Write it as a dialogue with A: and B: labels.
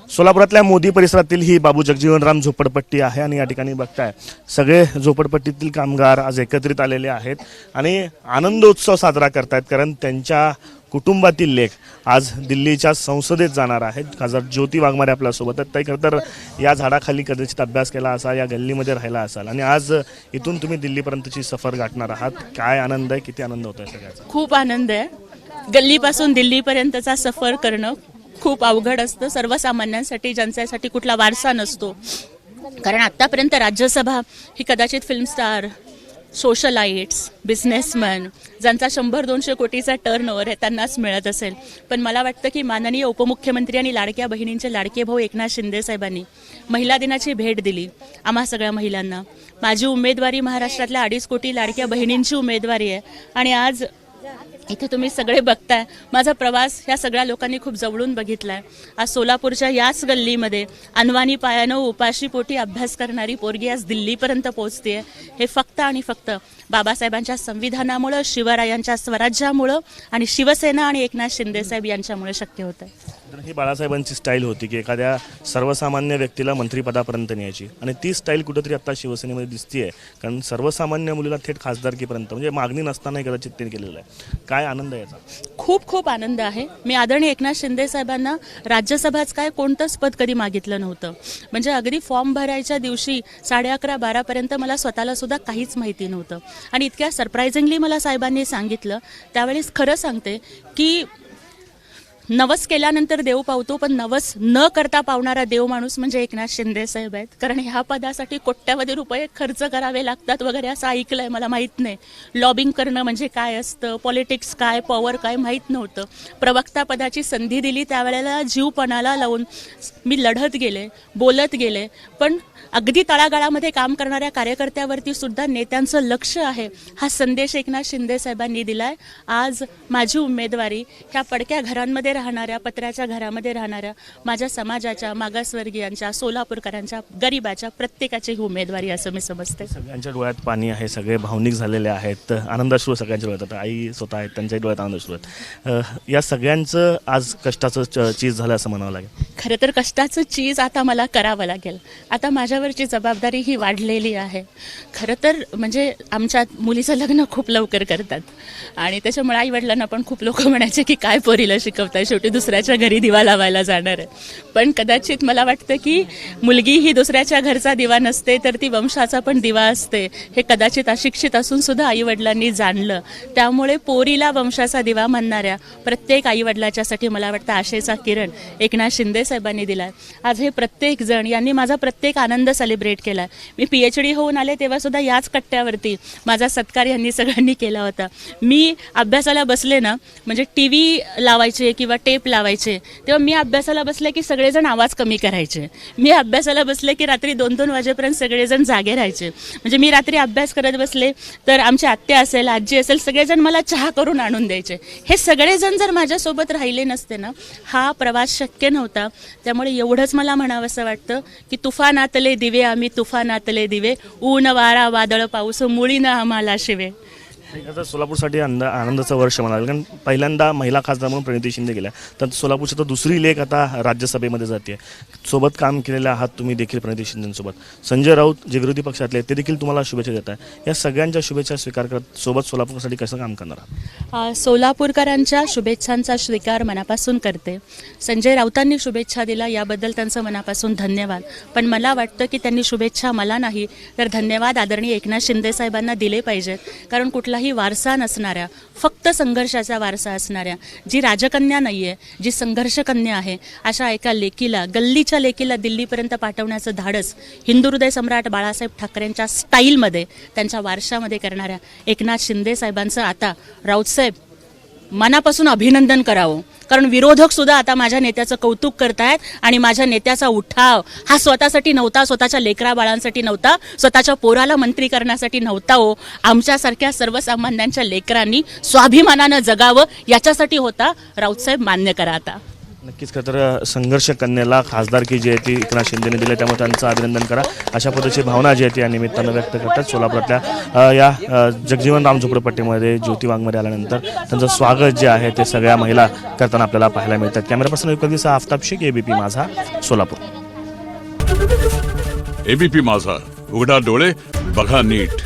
A: सोलापुरातल्या मोदी परिसरातील ही बाबू जगजीवनराम झोपडपट्टी आहे आणि या ठिकाणी बघताय सगळे झोपडपट्टीतील कामगार आज एकत्रित आलेले आहेत आणि आनंदोत्सव साजरा करतायत, कारण त्यांच्या कुटुंबातील लेख आज दिल्लीच्या संसदेत जाणार आहेत. खासदार ज्योती वाघमारे आपल्यासोबत आहेत. ताई, खरं तर या झाडाखाली कदाचित अभ्यास केला असाल, या गल्लीमध्ये राहिला असाल आणि आज इथून तुम्ही दिल्लीपर्यंतची सफर गाठणार आहात. काय आनंद आहे, किती आनंद होतोय सगळ्याचा?
B: खूप आनंद आहे. गल्लीपासून दिल्लीपर्यंतचा सफर करणं खूप अवघड असतं सर्वसामान्यांसाठी, ज्यांच्यासाठी कुठला वारसा नसतो. कारण आत्तापर्यंत राज्यसभा ही कदाचित फिल्म स्टार, सोशलाइट्स, बिझनेसमॅन ज्यांचा 100-200 कोटीचा टर्नओव्हर आहे त्यांनाच मिळत असेल. पण मला वाटतं की माननीय उपमुख्यमंत्री आणि लाडक्या बहिणींचे लाडके भाऊ एकनाथ शिंदे साहेबांनी महिला दिनाची भेट दिली आम्हा सगळ्या महिलांना. माझी उमेदवारी महाराष्ट्रातल्या 2.5 कोटी लाडक्या बहिणींची उमेदवारी आहे आणि आज इथे तुम्ही सगळे बघताय. माझा प्रवास ह्या सगळ्या लोकांनी खूप जवळून बघितलाय. आज सोलापूरच्या याच गल्लीमध्ये अनवाणी पायानं उपाशी पोटी अभ्यास करणारी पोरगी आज दिल्लीपर्यंत पोहोचते. हे फक्त आणि फक्त बाबासाहेबांच्या संविधानामुळं, शिवरायांच्या स्वराज्यामुळं आणि शिवसेना आणि एकनाथ शिंदेसाहेब यांच्यामुळे शक्य होतं.
A: तर ही बाळासाहेबांची स्टाईल होती की एखाद्या सर्वसामान्य व्यक्तीला मंत्रिपदापर्यंत न्यायची आणि ती स्टाईल कुठेतरी आता शिवसेनेमध्ये दिसतीये, कारण सर्वसामान्य मुलीला थेट खासदारकीपर्यंत म्हणजे मागणी नसतानाही कदाचित ते केलेलं आहे. काय आनंद आहे याचा?
B: खूप खूप आनंद आहे. मी आदरणीय एकनाथ शिंदे साहेबांना राज्यसभाच काय कोणतंच पद कधी मागितलं नव्हतं. म्हणजे अगदी फॉर्म भरायच्या दिवशी 11:30-12 पर्यंत मला स्वतःला सुद्धा काहीच माहिती नव्हतं आणि इतक्या सरप्रायझिंगली मला साहेबांनी सांगितलं. त्यावेळेस खरं सांगते की नवस केल्यानंतर देव पावतो, पण नवस न करता पावणारा देव माणूस म्हणजे एकनाथ शिंदे साहेब आहेत. कारण ह्या पदासाठी कोट्यावधी रुपये खर्च करावे लागतात वगैरे असं ऐकलंय, मला माहीत नाही. लॉबिंग करणं म्हणजे काय असतं, पॉलिटिक्स काय, पॉवर काय माहीत नव्हतं. प्रवक्ता पदाची संधी दिली त्यावेळेला जीवपणाला लावून मी लढत गेले, बोलत गेले. पण अगदी तळागाळामध्ये काम करणाऱ्या कार्यकर्त्यावरती सुद्धा नेत्यांचं लक्ष आहे, हा संदेश एकनाथ शिंदे साहेबांनी दिलाय. आज माझी उमेदवारी ह्या पडक्या घरांमध्ये राहणाऱ्या, पत्र्याच्या घरामध्ये राहणाऱ्या माझ्या समाजाच्या, मागासवर्गीयांच्या, सोलापूरकरांच्या, गरिबाच्या प्रत्येकाची ही उमेदवारी असं मी समजते.
A: सगळ्यांच्या डोळ्यात पाणी आहे, सगळे भावनिक झालेले आहेत, आनंदाश्रू सगळ्यांच्या डोळ्यात. आता आई स्वतः आहेत, त्यांच्याही डोळ्यात आनंदाश्रू आहेत. या सगळ्यांचं आज कष्टाचं चीज झालं असं म्हणावं लागेल.
B: खरं तर कष्टाचं चीज आता मला करावं लागेल. आता माझ्यावरची जबाबदारी ही वाढलेली आहे. खरं तर म्हणजे आमच्या मुलीचं लग्न खूप लवकर करतात आणि त्याच्यामुळे आई वडिलांना पण खूप लोक म्हणायचे की काय पोरीला शिकवताय, शेवटी दुसऱ्याच्या घरी दिवा लावायला जाणार आहे. पण कदाचित मला वाटतं की मुलगी ही दुसऱ्याच्या घरचा दिवा नसते, तर ती वंशाचा पण दिवा असते. हे कदाचित अशिक्षित असून सुद्धा आई वडिलांनी जाणलं. त्यामुळे पोरीला वंशाचा दिवा म्हणणाऱ्या प्रत्येक आई वडिलाच्यासाठी मला वाटतं आशेचा किरण एकनाथ शिंदे साहेबांनी दिलाय. आज हे प्रत्येक जण यांनी माझा प्रत्येक आनंद सेलिब्रेट केला. मी PhD होऊन आले तेव्हा सुद्धा याच कट्ट्यावरती माझा सत्कार यांनी सगळ्यांनी केला होता. मी अभ्यासाला बसले ना, म्हणजे TV लावायचे किंवा टेप लावायचे, तेव्हा मी अभ्यासाला बसले की सगळेजण आवाज कमी करायचे. मी अभ्यासाला बसले की रात्री 2-2 वाजेपर्यंत सगळेजण जागे राहायचे. म्हणजे मी रात्री अभ्यास करत बसले तर आमची आत्या असेल, आजी असेल, सगळेजण मला चहा करून आणून द्यायचे. हे सगळेजण जर माझ्यासोबत राहिले नसते ना, हा प्रवास शक्य नव्हता. त्यामुळे एवढंच मला म्हणावं असं वाटतं की तुफानातले दिवे आम्ही, तुफानातले दिवे, ऊन वारा वादळ पाऊस मुळीनं आम्हाला शिवे.
A: आता सोलापूरसाठी आनंदाचं वर्ष म्हणाल, कारण पहिल्यांदा महिला खासदार म्हणून प्रणिती शिंदे गेल्या, तर सोलापूरची तर दुसरी लेख आता राज्यसभेमध्ये जाते. सोबत काम केलेले आहात तुम्ही देखील प्रणिती शिंदेसोबत. संजय राऊत जे विरोधी पक्षातले ते देखील तुम्हाला शुभेच्छा देत आहे. या सगळ्यांच्या शुभेच्छा स्वीकार करत सोबत सोलापूरसाठी कसं काम करणार आहात?
B: सोलापूरकरांच्या शुभेच्छांचा स्वीकार मनापासून करते. संजय राऊतांनी शुभेच्छा दिला याबद्दल त्यांचं मनापासून धन्यवाद. पण मला वाटतं की त्यांनी शुभेच्छा मला नाही तर धन्यवाद आदरणीय एकनाथ शिंदे साहेबांना दिले पाहिजेत. कारण कुठलाही वारसा नसणाऱ्या, फक्त संघर्षाचा वारसा असणाऱ्या, जी राजकन्या नाहीये, जी संघर्ष कन्या आहे, अशा एका लेकीला, गल्लीच्या लेकीला दिल्लीपर्यंत पाठवण्याचं धाडस हिंदू हृदय सम्राट बाळासाहेब ठाकरेंच्या स्टाईलमध्ये, त्यांच्या वारशामध्ये करणाऱ्या एकनाथ शिंदे साहेबांचं आता राऊतसाहेब मनापासून अभिनंदन करावं. कारण विरोधक सुद्धा आता माझ्या नेत्याचं कौतुक करतायत आणि माझ्या नेत्याचा उठाव हा स्वतःसाठी नव्हता, स्वतःच्या लेकरा बाळांसाठी नव्हता, स्वतःच्या पोराला मंत्री करण्यासाठी नव्हता. हो, आमच्यासारख्या सर्वसामान्यांच्या लेकरांनी स्वाभिमानानं जगावं याच्यासाठी होता. राऊतसाहेब मान्य करा आता.
A: नक्कीच खरं तर संघर्ष कन्याला खासदारकी जी आहे ती एकनाथ शिंदेने दिली, त्यामुळे त्यांचं अभिनंदन करा अशा पद्धतीची भावना जी आहे ती या निमित्तानं व्यक्त करतात. सोलापुरातल्या या जगजीवन राम झोपडपट्टीमध्ये ज्योती वाघमारे आल्यानंतर त्यांचं स्वागत जे आहे ते सगळ्या महिला करताना आपल्याला पाहायला मिळतात. कॅमेरा पर्सन युगदिवसा आफताब शेख, एबीपी माझा, सोलापूर.
C: एबीपी माझा, उघडा डोळे बघा नीट.